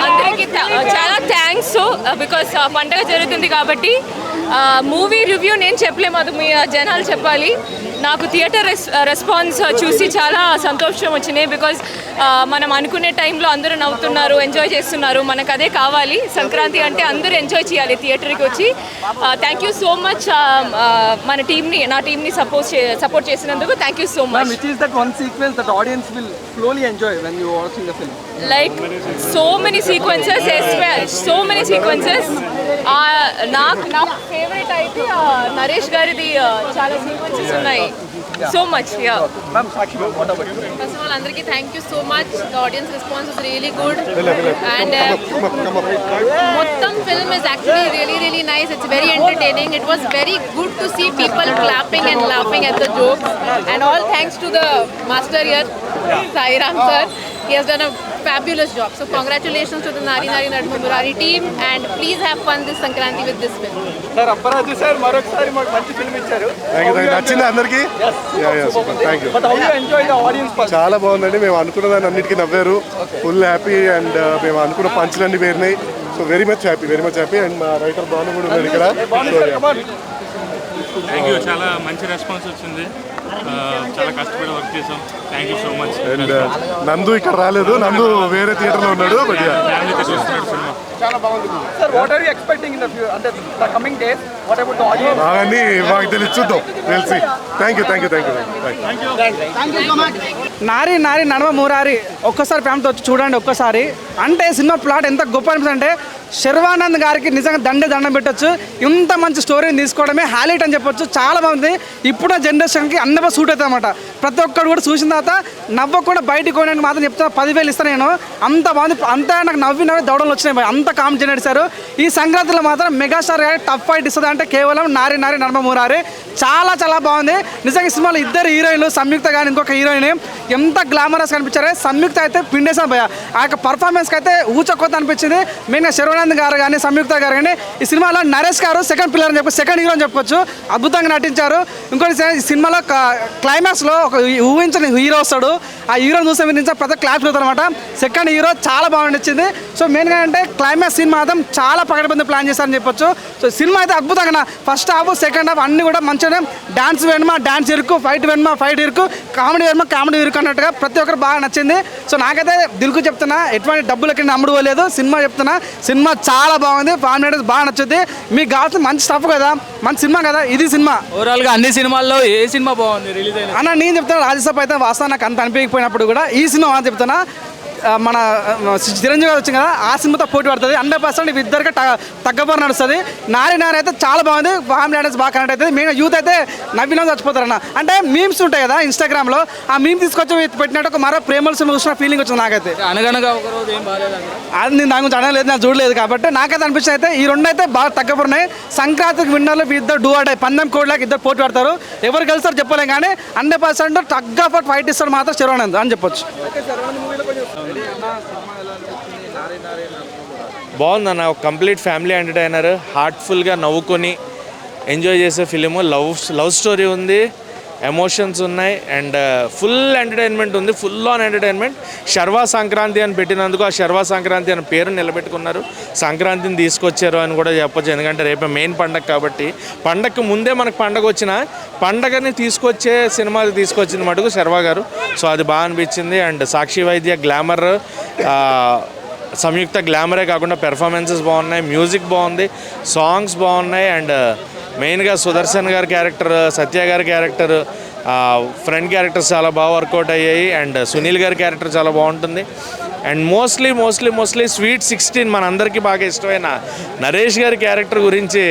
అందరికీ చాలా thanks because పండగ జరుగుతుంది కాబట్టి మూవీ రివ్యూ నేను చెప్పలేము, అది మీ జనాలు చెప్పాలి. నాకు థియేటర్ రెస్పాన్స్ చూసి చాలా సంతోషం వచ్చినాయి. బికాజ్ మనం అనుకునే టైంలో అందరూ నవ్వుతున్నారు, ఎంజాయ్ చేస్తున్నారు. మనకు అదే కావాలి. సంక్రాంతి అంటే అందరూ ఎంజాయ్ చేయాలి థియేటర్కి వచ్చి. థ్యాంక్ యూ సో మచ్ మన టీమ్ని, నా టీమ్ని సపోర్ట్ చేసినందుకు thank you so much. Like so many sequences as well, so many sequences. నాకు ఫేవరెట్ అయితే నరేష్ గారిది చాలా సీక్వెన్సెస్ ఉన్నాయి. So much. First of all అందరికీ thank you so much. The audience response is really good and మొత్తం film is actually really nice. It's very entertaining. It was very good to see people clapping and laughing at the jokes and all thanks to the master here, Sai Ram sir. He has done a fabulous job. So congratulations to the Nari Nari Nadma Murari team and please have fun this Sankranti with this film. Sir, Apparaju sir, marokasari maku manchi film icharu. Thank you. Nachinda andarki? Yeah, super. Thank you. But how you enjoy the audience part? Chaala bagundi. Mem anukunnadani annitiki navvaru. Full happy and mem anukunna punchlanni verinayi. So very much happy and ma writer Banu kuda unnaru ikkada. So yeah. Thank you. చాలా మంచి response వచ్చింది. చాలా కష్టపడి work చేసాం. Thank you so much. And నందు ఇక్కడ రాలేదు, నందు వేరే థియేటర్లో ఉన్నాడు. ఫ్యామిలీతో చూస్తున్నాడు సినిమా. చాలా బాగుంది. Sir, what are you expecting in the coming days? What about the audience? అవన్నీ మాకు తెలిసి చూద్దాం, తెలిసి. Thank you. నారి నారి నడమ మూరారి ఒక్కసారి ఫ్యామిలీతో వచ్చి చూడండి ఒక్కసారి. అంటే సినిమా ప్లాట్ ఎంత గొప్ప అనిపిస్తుంది అంటే శర్వానంద్ గారికి నిజంగా దండం పెట్టచ్చు. ఇంత మంచి స్టోరీని తీసుకోవడమే హైలైట్ అని చెప్పొచ్చు. చాలా బాగుంది. ఇప్పుడు జనరేషన్కి అన్నవ సూట్ అవుతుంది అనమాట. ప్రతి ఒక్కరు కూడా చూసిన తర్వాత నవ్వకుండా బయటికి కొనడానికి మాత్రం చెప్తా 10,000 ఇస్తాను నేను. అంత బాగుంది. అంతా నాకు నవ్వి దౌడలు వచ్చినాయి. అంత కామెంట్ చేశారు. ఈ సంక్రాంతిలో మాత్రం మెగాస్టార్ గారి టఫ్ ఫైట్ ఇస్తుంది అంటే కేవలం నారి నారి నడమ మూరారి. చాలా బాగుంది నిజంగా. ఈ సినిమాలో ఇద్దరు హీరోయిన్లు, సంయుక్త కానీ ఇంకొక హీరోయిన్ ఎంత గ్లామరస్ కనిపించారు. సంయుక్త అయితే పిండేసాను భయ. ఆ యొక్క పర్ఫార్మెన్స్కి అయితే ఊచకొత్త అనిపించింది. మెయిన్గా శర్వానంద్ గారు కానీ సంయుక్త గారు కానీ ఈ సినిమాలో నరేష్ గారు సెకండ్ పిల్లర్ అని చెప్పి సెకండ్ హీరో అని చెప్పొచ్చు. అద్భుతంగా నటించారు. ఇంకోటి సినిమాలో క్లైమాక్స్లో ఒక ఊహించని హీరో వస్తాడు. ఆ హీరోని చూస్తే మీరు నుంచి పెద్ద క్లాప్స్ అవుతారు అనమాట. సెకండ్ హీరో చాలా బాగా నచ్చింది. సో మెయిన్గా అంటే క్లైమాక్స్ సీన్ మాత్రం చాలా పకడ్బందీ ప్లాన్ చేశారని చెప్పొచ్చు. సో సినిమా అయితే అద్భుతంగా ఫస్ట్ హాఫ్ సెకండ్ హాఫ్ అన్ని కూడా మంచిగా డాన్స్ వెనుమా డాన్స్ ఇరుకు, ఫైట్ వెనుమా ఫైట్ ఇరుకు, కామెడీ వెనుమా కామెడీ ఇరుకు అన్నట్టుగా ప్రతి ఒక్కరు బాగా నచ్చింది. సో నాకైతే దిల్కు చెప్తున్నా, ఎటువంటి డబ్బులకి అమ్ముడు పోలేదు. సినిమా చెప్తున్నా, సినిమా చాలా బాగుంది. ఫ్యామిలీ బాగా నచ్చుద్ది. మీకు కావాల్సిన మంచి స్టఫ్ కదా, మంచి సినిమా కదా ఇది సినిమా. ఓవరాల్గా అన్ని సినిమాల్లో ఏ సినిమా బాగుంది రిలీజ్ అయినా అన్న నేను చెప్తాను. రాజ్యసభ అయితే వాస్తవం నాకు అంత అనిపించకపోయినప్పుడు కూడా ఈ సినిమా చెప్తున్నా. మన చిరంజీవి గారు వచ్చింది కదా, ఆ సినిమాతో పోటీ పడుతుంది. 100% ఇద్దరికి తగ్గబోరు నడుస్తుంది. నారి అయితే చాలా బాగుంది. ఫ్యామిలీ ఆడియన్స్ బాగా కనెక్ట్ అవుతుంది. మెయిన్ యూత్ అయితే నవ్వినా చచ్చిపోతారన్న. అంటే మీమ్స్ ఉంటాయి కదా ఇన్స్టాగ్రామ్లో, ఆ మీమ్ తీసుకొచ్చి పెట్టినట్టు ఒక మరో ప్రేమల సినిమా చూసిన ఫీలింగ్ వచ్చింది నాకైతే. అనగనగా ఒకరోజు ఏం బాగాలేదు అది నేను దాని గురించి అనలేదు, నాకు చూడలేదు కాబట్టి నాకైతే అనిపించింది. అయితే ఈ రెండు అయితే బాగా తగ్గబోరున్నాయి. సంక్రాంతికి విన్నర్లు ఇద్దరు డూ ఆడే పందెం కోడ్లాగా ఇద్దరు పోటీ పడతారు. ఎవరు గెలుస్తారో చెప్పలేం కానీ 100% తగ్గ ఫైట్ ఇస్తారు మాత్రం శర్వానంద్ అని చెప్పొచ్చు. బాగుందన్న. ఒక కంప్లీట్ ఫ్యామిలీ ఎంటర్టైనర్. హార్ట్ఫుల్గా నవ్వుకొని ఎంజాయ్ చేసే ఫిలిము. లవ్ స్టోరీ ఉంది, ఎమోషన్స్ ఉన్నాయి అండ్ ఫుల్ ఎంటర్టైన్మెంట్ ఉంది. Full on entertainment. Sharwa Sankranti అని పెట్టినందుకు ఆ శర్వా సంక్రాంతి అనే పేరు నిలబెట్టుకున్నారు. సంక్రాంతిని తీసుకొచ్చారు అని కూడా చెప్పొచ్చు. ఎందుకంటే రేపే మెయిన్ పండగ కాబట్టి, పండగకు ముందే మనకు పండగ వచ్చిన పండగని తీసుకొచ్చే సినిమాకి తీసుకొచ్చింది మటుకు శర్వా గారు. సో అది బాగా అనిపించింది. అండ్ సాక్షి వైద్య గ్లామర్, సంయుక్త గ్లామరే కాకుండా పెర్ఫార్మెన్సెస్ బాగున్నాయి, మ్యూజిక్ బాగుంది, సాంగ్స్ బాగున్నాయి. అండ్ మెయిన్గా సుదర్శన్ గారి క్యారెక్టర్, సత్య గారి క్యారెక్టర్, ఫ్రెండ్ క్యారెక్టర్స్ చాలా బాగా వర్కౌట్ అయ్యాయి. అండ్ సునీల్ గారి క్యారెక్టర్ చాలా బాగుంటుంది. అండ్ మోస్ట్లీ స్వీట్ 16 మనందరికీ బాగా ఇష్టమైన నరేష్ గారి క్యారెక్టర్ గురించి,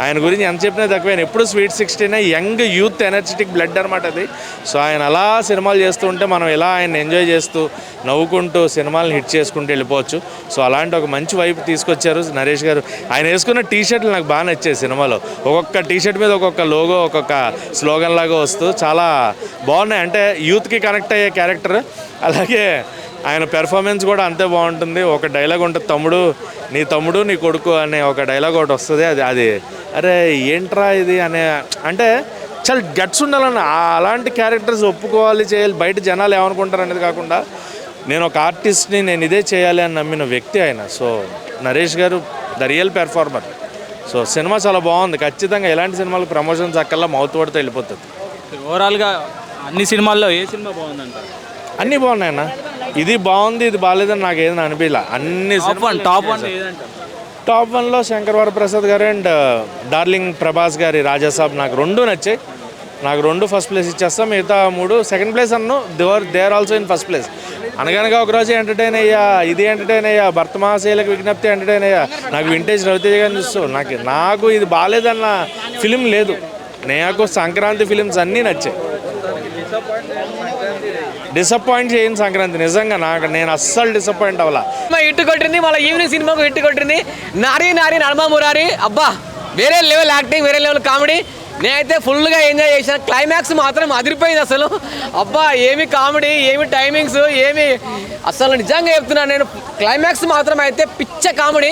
ఆయన గురించి ఎంత చెప్పినా తక్కువ. ఎప్పుడు sweet 16 young youth energetic blood అనమాట అది. సో ఆయన అలా సినిమాలు చేస్తూ ఉంటే మనం ఇలా ఆయన ఎంజాయ్ చేస్తూ నవ్వుకుంటూ సినిమాలను హిట్ చేసుకుంటూ వెళ్ళిపోవచ్చు. సో అలాంటి ఒక మంచి వైపు తీసుకొచ్చారు నరేష్ గారు. ఆయన వేసుకున్న టీషర్ట్లు నాకు బాగా నచ్చాయి సినిమాలో. ఒక్కొక్క టీషర్ట్ మీద ఒక్కొక్క లోగో, ఒక్కొక్క స్లోగన్ లాగా వస్తూ చాలా బాగున్నాయి. అంటే యూత్కి కనెక్ట్ అయ్యే క్యారెక్టర్. అలాగే ఆయన పెర్ఫార్మెన్స్ కూడా అంతే బాగుంటుంది. ఒక డైలాగ్ ఉంటుంది, నీ తమ్ముడు నీ కొడుకు అనే ఒక డైలాగ్ ఒకటి వస్తుంది. అది అరే ఏంట్రా ఇది అనే, అంటే చాలా గట్స్ ఉండాలన్న అలాంటి క్యారెక్టర్స్ ఒప్పుకోవాలి, చేయాలి. బయట జనాలు ఏమనుకుంటారు అనేది కాకుండా నేను ఒక ఆర్టిస్ట్ని నేను ఇదే చేయాలి అని నమ్మిన వ్యక్తి ఆయన. సో నరేష్ గారు the real performer. So cinema చాలా బాగుంది. ఖచ్చితంగా ఎలాంటి సినిమాలకు ప్రమోషన్స్ అక్కల్లా మౌత్ పడితే వెళ్ళిపోతుంది. ఓవరాల్గా అన్ని సినిమాల్లో ఏ సినిమా బాగుందంటారు? అన్నీ బాగున్నాయన్న. ఇది బాగుంది ఇది బాగాలేదని నాకు ఏదైనా అనిపించలే. అన్ని టాప్ వన్ ఏదంటారు? టాప్ 1లో శంకర్ వరప్రసాద్ గారు అండ్ డార్లింగ్ ప్రభాస్ గారి రాజాసాబ్ నాకు 2 నచ్చాయి. నాకు 2 ఫస్ట్ ప్లేస్ ఇచ్చేస్తాం. మిగతా 3 సెకండ్ ప్లేస్ అన్ను. They are also in first place. Anaganaga Okaroju entertain అయ్యా, ఇది ఎంటర్టైన్ అయ్యా, భర్త మహాశైలకు విజ్ఞప్తి ఎంటర్టైన్ అయ్యా, నాకు వింటేజ్ రవితేజ గారిని చూస్తూ నాకు ఇది బాగాలేదన్న ఫిలిం లేదు. నాకు సంక్రాంతి ఫిలిమ్స్ అన్నీ నచ్చాయి. డిసప్పాయింట్ చేయని సంక్రాంతి నిజంగా నేను అస్సలు డిసప్పాయింట్ అవ్వాల. హిట్ కొట్టింది, మళ్ళీ ఈవినింగ్ సినిమాకు హిట్ కొట్టింది. నారీ నారీ నడమ మురారి, అబ్బా వేరే లెవెల్ యాక్టింగ్, వేరే లెవెల్ కామెడీ. నేనైతే ఫుల్గా ఎంజాయ్ చేశాను. క్లైమాక్స్ మాత్రం అదిరిపోయింది అసలు. అబ్బా ఏమి కామెడీ, ఏమి టైమింగ్స్, ఏమి అసలు నిజంగా చెప్తున్నాను నేను. క్లైమాక్స్ మాత్రం అయితే పిచ్చ కామెడీ.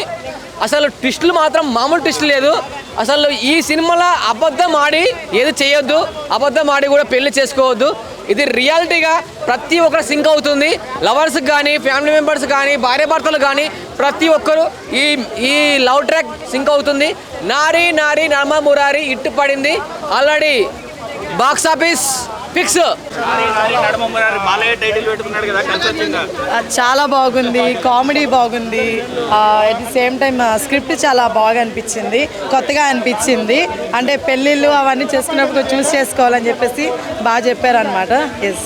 అసలు ట్విస్టులు మాత్రం మామూలు ట్విస్ట్ లేదు. అసలు ఈ సినిమాలో అబద్ధం ఆడి ఏది చేయొద్దు, అబద్ధం ఆడి కూడా పెళ్లి చేసుకోవద్దు. ఇది రియాలిటీగా ప్రతి ఒక్కరు సింక్ అవుతుంది. లవర్స్కి కానీ, ఫ్యామిలీ మెంబర్స్ కానీ, భార్యాభర్తలు కానీ ప్రతి ఒక్కరు ఈ లవ్ ట్రాక్ సింక్ అవుతుంది. నారీ నారీ నడమ మురారి హిట్ పడింది ఆల్రెడీ. Box office fix. చాలా బాగుంది, కామెడీ బాగుంది. At the same time script చాలా బాగా అనిపించింది, కొత్తగా అనిపించింది. అంటే పెళ్ళిళ్ళు అవన్నీ చేసుకున్నప్పుడు చూస్ చేసుకోవాలని చెప్పేసి బాగా చెప్పారనమాట. Yes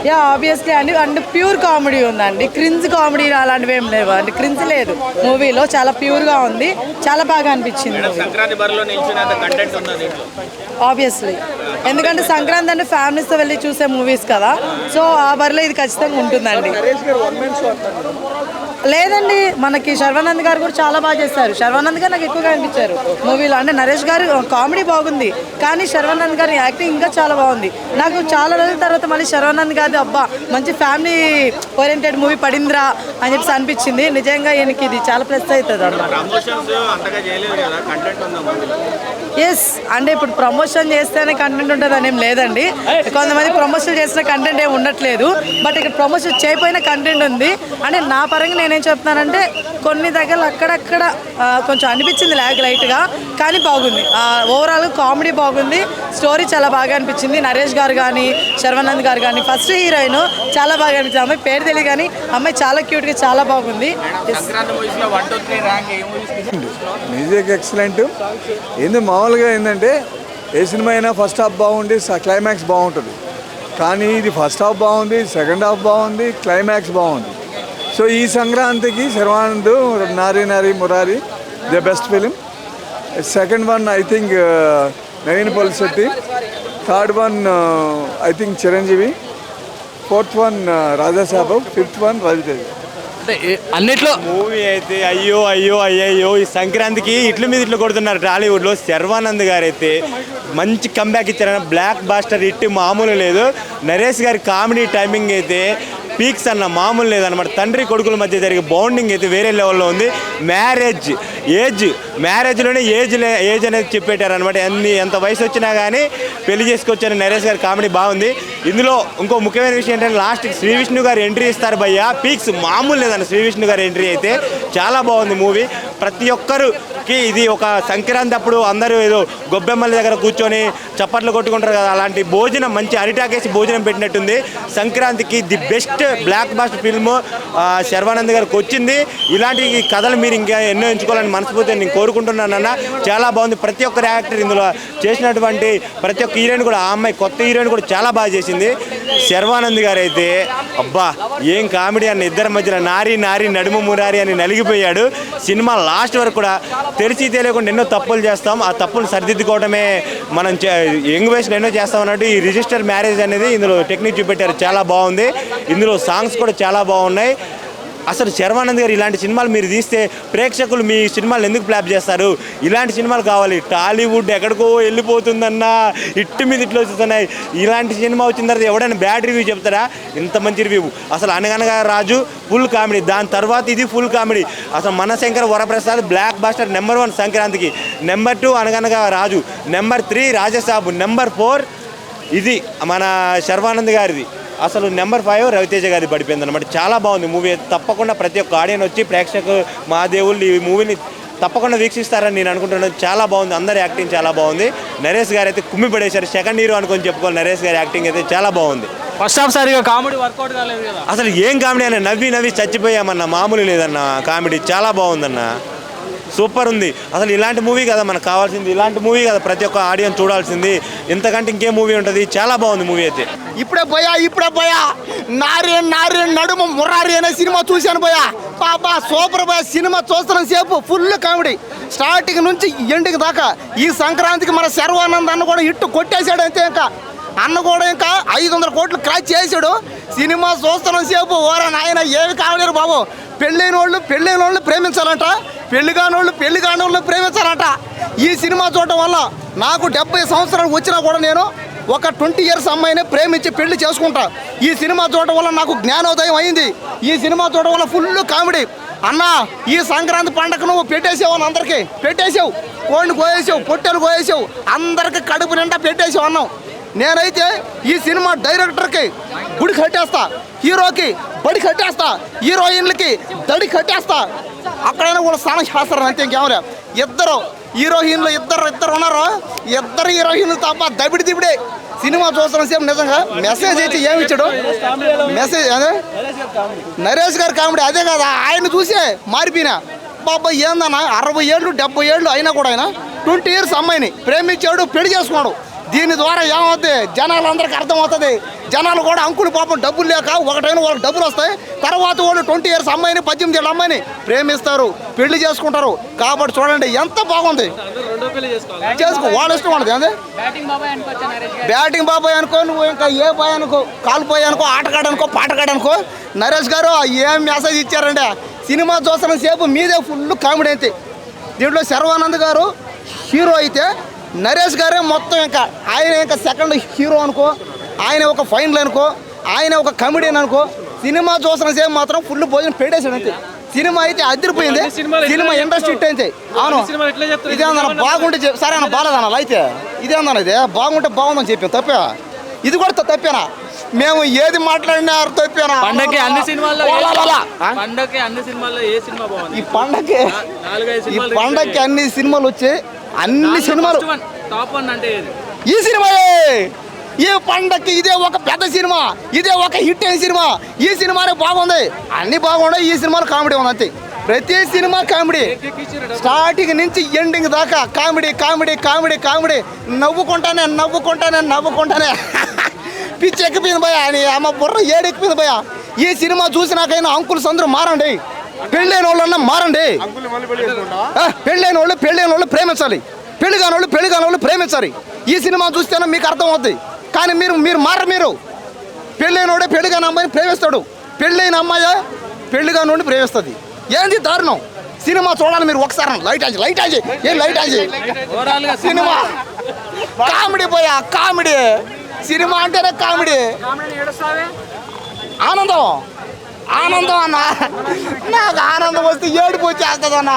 ya obviously and pure comedy ఉందండి. క్రింజ్ కామెడీ అలాంటివి ఏం లేవు అండి. క్రింజ్ లేదు మూవీలో, చాలా ప్యూర్గా ఉంది, చాలా బాగా అనిపించింది. ఆబ్వియస్లీ ఎందుకంటే సంక్రాంతి అంటే ఫ్యామిలీస్తో వెళ్ళి చూసే మూవీస్ కదా, సో ఆ బరిలో ఇది ఖచ్చితంగా ఉంటుందండి. లేదండి, మనకి శర్వానంద్ గారు కూడా చాలా బాగా చేస్తారు. శర్వానంద్ గారు నాకు ఎక్కువగా అనిపించారు మూవీలో. అంటే నరేష్ గారు కామెడీ బాగుంది, కానీ శర్వానంద్ గారి యాక్టింగ్ ఇంకా చాలా బాగుంది. నాకు చాలా రోజుల తర్వాత మళ్ళీ శర్వానంద్ గారి అబ్బా మంచి ఫ్యామిలీ ఓరియంటెడ్ మూవీ పడిందిరా అని చెప్పేసి అనిపించింది. నిజంగా ఈయనకి ఇది చాలా ప్లస్ అవుతుంది అన్నమాట. ఎస్ అంటే ఇప్పుడు ప్రమోషన్ చేస్తేనే కంటెంట్ ఉంటుంది అని ఏం లేదండి. కొంతమంది ప్రమోషన్ చేసిన కంటెంట్ ఏమి ఉండట్లేదు, బట్ ఇక్కడ ప్రమోషన్ చేయకపోయిన కంటెంట్ ఉంది. అంటే నా పరంగా నేనేం చెప్తున్నానంటే కొన్ని దగ్గర అక్కడక్కడ కొంచెం అనిపించింది లాగ్ లైట్గా, కానీ బాగుంది. ఓవరాల్ కామెడీ బాగుంది, స్టోరీ చాలా బాగా అనిపించింది. నరేష్ గారు కానీ, శర్వానంద్ గారు కానీ, ఫస్ట్ హీరోయిన్ చాలా బాగా అనిపించింది. అమ్మాయి పేరు తెలియదు కానీ అమ్మాయి చాలా క్యూట్గా చాలా బాగుంది. Music excellent. ఏంది మామూలుగా ఏంటంటే ఏ సినిమా అయినా ఫస్ట్ హాఫ్ బాగుంది, క్లైమాక్స్ బాగుంటుంది. కానీ ఇది ఫస్ట్ హాఫ్ బాగుంది, సెకండ్ హాఫ్ బాగుంది, క్లైమాక్స్ బాగుంది. సో ఈ సంక్రాంతికి Sharwanand Nari Nari Murari the best film. Second one I think Naveen Polishetty. Third one I think Chiranjeevi. Fourth one Raja Saab. Fifth one Ravi Teja. అన్నిట్లో మూవీ అయితే అయ్యో అయ్యో అయ్యో ఈ సంక్రాంతికి ఇట్ల మీద ఇట్లు కొడుతున్నారు టాలీవుడ్లో. శర్వానంద్ గారు అయితే మంచి కంబ్యాక్ ఇచ్చారన్న. బ్లాక్ బాస్టర్ హిట్ మామూలు లేదు. నరేష్ గారి కామెడీ టైమింగ్ అయితే పీక్స్ అన్న మామూలు లేదన్నమాట. తండ్రి కొడుకుల మధ్య జరిగే బాండింగ్ అయితే వేరే లెవెల్లో ఉంది. మ్యారేజ్లోనే ఏజ్ అనేది చెప్పేటారనమాట. ఎంత వయసు వచ్చినా కానీ పెళ్లి చేసుకొచ్చిన నరేష్ గారి కామెడీ బాగుంది. ఇందులో ఇంకో ముఖ్యమైన విషయం ఏంటంటే లాస్ట్కి శ్రీ విష్ణు గారు ఎంట్రీ ఇస్తారు భయ్య. పీక్స్ మామూలు లేదన్న. శ్రీ విష్ణు గారి ఎంట్రీ అయితే చాలా బాగుంది మూవీ. ప్రతి ఒక్కరికి ఇది ఒక సంక్రాంతి అప్పుడు అందరూ ఏదో గొబ్బెమ్మల దగ్గర కూర్చొని చప్పట్లు కొట్టుకుంటారు కదా, అలాంటి భోజనం మంచి అరిటాకేసి భోజనం పెట్టినట్టుంది. సంక్రాంతికి the best blockbuster film Sharwanand గారికి వచ్చింది. ఇలాంటి కథలు మీరు ఇంకా ఎన్నో ఎంచుకోవాలని మనస్ఫూర్తిగా నేను కోరుకుంటున్నానన్న. చాలా బాగుంది. ప్రతి ఒక్కరు యాక్టర్ ఇందులో చేసినటువంటి ప్రతి ఒక్క హీరోయిన్ కూడా, ఆ అమ్మాయి కొత్త హీరోయిన్ కూడా చాలా బాగా చేసింది. శర్వానంద్ గారు అయితే అబ్బా ఏం కామెడీ అన్న. ఇద్దరి మధ్యలో నారీ నారీ నడుము మురారి అని నలిగిపోయాడు. సినిమా లాస్ట్ వరకు కూడా తెలిసి తెలియకుండా ఎన్నో తప్పులు చేస్తాం, ఆ తప్పులు సరిదిద్దుకోవడమే మనం యంగ్ వయసులో ఎన్నో చేస్తాం అన్నట్టు ఈ రిజిస్టర్ మ్యారేజ్ అనేది ఇందులో టెక్నిక్ చూపెట్టారు. చాలా బాగుంది. ఇందులో సాంగ్స్ కూడా చాలా బాగున్నాయి. అసలు శర్వానంద్ గారు ఇలాంటి సినిమాలు మీరు తీస్తే ప్రేక్షకులు మీ సినిమాలు ఎందుకు ఫ్లాప్ చేస్తారు? ఇలాంటి సినిమాలు కావాలి. టాలీవుడ్ ఎక్కడికో వెళ్ళిపోతుందన్నా, ఇట్టు మీద ఇట్లు వస్తున్నాయి. ఇలాంటి సినిమా వచ్చిన తర్వాత ఎవడైనా బ్యాడ్ రివ్యూ చెప్తారా? ఇంత మంచి రివ్యూ. అసలు అనగనగా రాజు ఫుల్ కామెడీ, దాని తర్వాత ఇది ఫుల్ కామెడీ. అసలు Manashankar Varaprasad blockbuster number 1 సంక్రాంతికి. నెంబర్ 2 అనగనగా రాజు. నెంబర్ 3 రాజసాబు. నెంబర్ 4 ఇది మన శర్వానంద్ గారిది. అసలు నెంబర్ 5 రవితేజ గారి పడిపోయింది అనమాట. చాలా బాగుంది మూవీ. తప్పకుండా ప్రతి ఒక్క ఆడియన్స్ వచ్చి ప్రేక్షకులు మా దేవుళ్ళు ఈ మూవీని తప్పకుండా వీక్షిస్తారని నేను అనుకుంటున్నాను. చాలా బాగుంది, అందరి యాక్టింగ్ చాలా బాగుంది. నరేష్ గారు అయితే కుమ్మి పడేశారు, సెకండ్ హీరో అనుకొని చెప్పుకోవాలి. నరేష్ గారి యాక్టింగ్ అయితే చాలా బాగుంది. ఫస్ట్ హాఫ్ సరిగా కామెడీ వర్కౌట్ కాలేదు కదా. అసలు ఏం కామెడీ అన్న, నవ్వి చచ్చిపోయామన్న, మామూలు లేదన్న కామెడీ. చాలా బాగుందన్న, సూపర్ ఉంది. అసలు ఇలాంటి మూవీ కదా మనకు కావాల్సింది, ఇలాంటి మూవీ కదా ప్రతి ఒక్క ఆడియన్స్ చూడాల్సింది. ఇంతకంటే ఇంకేం మూవీ ఉంటుంది. చాలా బాగుంది మూవీ అయితే. ఇప్పుడే పోయా నారి నడుము మురారి అనే సినిమా చూశాను పోయా. బాబా సూపర్ పోయా. సినిమా చూస్తున్న సేపు ఫుల్ కామెడీ, స్టార్టింగ్ నుంచి ఎండింగ్ దాకా. ఈ సంక్రాంతికి మన శర్వానంద్ అన్న కూడా హిట్ కొట్టేశాడు అంతే. ఇంకా అన్న కూడా ఇంకా 500 కోట్లు క్రాచ్ చేశాడు. సినిమా చూస్తున్న సేపు ఓరా నాయన ఏమి కావలేరు బాబు. పెళ్ళైన వాళ్ళు ప్రేమించాలంట, పెళ్లి కాని వాళ్ళు ప్రేమించాలంట. ఈ సినిమా చూడటం వల్ల నాకు 70 సంవత్సరాలు వచ్చినా కూడా నేను ఒక 20 ఇయర్స్ అమ్మాయిని ప్రేమించి పెళ్లి చేసుకుంటా. ఈ సినిమా చూడటం వల్ల నాకు జ్ఞానోదయం అయింది. ఈ సినిమా చూడటం వల్ల ఫుల్ కామెడీ. అన్న ఈ సంక్రాంతి పండగ నువ్వు పెట్టేసావు, అందరికీ పెట్టేసావు, కోడిని కోయేసావు, పొట్టెలు కోయేసావు, అందరికి కడుపు నిండా పెట్టేసావు అన్నావు. నేనైతే ఈ సినిమా డైరెక్టర్కి గుడి కట్టేస్తా, హీరోకి బడి కట్టేస్తా, హీరోయిన్లకి దడి కట్టేస్తా. అక్కడైనా కూడా స్నానం చేస్తారు అంతే, ఇంకేమరా. ఇద్దరు హీరోయిన్లు ఇద్దరు ఉన్నారు. ఇద్దరు హీరోయిన్లు తప్ప దబిడిదిబిడే. సినిమా చూస్తున్న సేపు నిజంగా మెసేజ్ అయితే ఏమి ఇచ్చాడు, మెసేజ్ అదే నరేష్ గారి కామెడీ అదే కదా. ఆయన చూసే మారిపోయినా బాబా. ఏందన్నా 60 ఏళ్ళు 70 ఏళ్ళు అయినా కూడా ఆయన 20 ఇయర్స్ అమ్మాయిని ప్రేమించాడు, పెళ్లి చేసుకున్నాడు. దీని ద్వారా ఏమవుతుంది, జనాలందరికీ అర్థమవుతుంది. జనాలు కూడా అంకులు పాపం డబ్బులు లేక ఒకటైనా వాళ్ళకి డబ్బులు వస్తాయి. తర్వాత వాళ్ళు 20 ఇయర్స్ అమ్మాయిని 18 ఏళ్ళ అమ్మాయిని ప్రేమిస్తారు, పెళ్లి చేసుకుంటారు. కాబట్టి చూడండి ఎంత బాగుంది. చేసుకో, వాళ్ళ ఇష్టం వాళ్ళది. అదే బ్యాటింగ్ బాబాయ్ అనుకో, నువ్వు ఇంకా ఏ బాయ్ అనుకో, కాలు బాయ్ అనుకో, ఆటగాడనుకో, పాటగాడనుకో. నరేష్ గారు ఏం మెసేజ్ ఇచ్చారండి. సినిమా చూస్తున్న సేపు మీదే ఫుల్ కామెడీ అయితే. దీంట్లో శర్వానంద్ గారు హీరో అయితే నరేష్ గారే మొత్తం ఇంకా ఆయన ఇంకా సెకండ్ హీరో అనుకో, ఆయన ఒక ఫైనల్ అనుకో, ఆయన ఒక కమెడియన్ అనుకో. సినిమా చూసిన సేపు మాత్రం ఫుల్ భోజనం పెట్టేసాడు అంతే. సినిమా అయితే అదిరిపోయింది. సినిమా ఇండస్ట్రీ హిట్ అయితే. అవును, ఇదే అన్న బాగుంటే సరే అన్న, బాగాలేదన్న అయితే ఇదే అన్న, ఇదే బాగుంటే బాగుందని చెప్పాను. తప్పా ఇది కూడా తప్పేనా? మేము ఏది మాట్లాడినా తప్పేనా? పండగకి అన్ని సినిమాల్లో ఏ సినిమా బాగుంది? ఈ పండగకి అన్ని సినిమాలు వచ్చి అన్ని సినిమాలు టాప్ 1 అంటే ఈ సినిమాయే. ఈ పండగకి ఇదే ఒక పెద్ద సినిమా, ఇదే ఒక హిట్ అయిన సినిమా. ఈ సినిమానే బాగుంది, అన్ని బాగున్నాయి. ఈ సినిమాలో కామెడీ ఉంది అంతే. ప్రతి సినిమా కామెడీ, స్టార్టింగ్ నుంచి ఎండింగ్ దాకా కామెడీ కామెడీ కామెడీ కామెడీ. నవ్వుకుంటానే పిచ్చి ఎక్కిపోయింది భయ అని, అమ్మ బుర్ర ఏడెక్కిపోయింది భయ. ఈ సినిమా చూసినాకైనా అంకుల్స్ అందరూ మారండి, పెళ్ళైన వాళ్ళన్నా మారండి. పెళ్ళైన వాళ్ళు ప్రేమించాలి, పెళ్లి కాని వాళ్ళు ప్రేమించాలి. ఈ సినిమా చూస్తేనే మీకు అర్థం అవుతుంది. కానీ మీరు మారరు. మీరు పెళ్ళైనోడే పెళ్లి కాని అమ్మాయిని ప్రేమిస్తాడు, పెళ్ళైన అమ్మాయి పెళ్లి కాని ప్రేమిస్తుంది. ఏంది దారుణం? సినిమా చూడాలి మీరు ఒకసారి. లైట్ ఆజీ సినిమా కామెడీ పోయా, కామెడీ. సినిమా అంటేనే కామెడీ. ఆనందం అన్న, నాకు ఆనందం వస్తే ఏడుపు వచ్చేస్తుంది అన్న.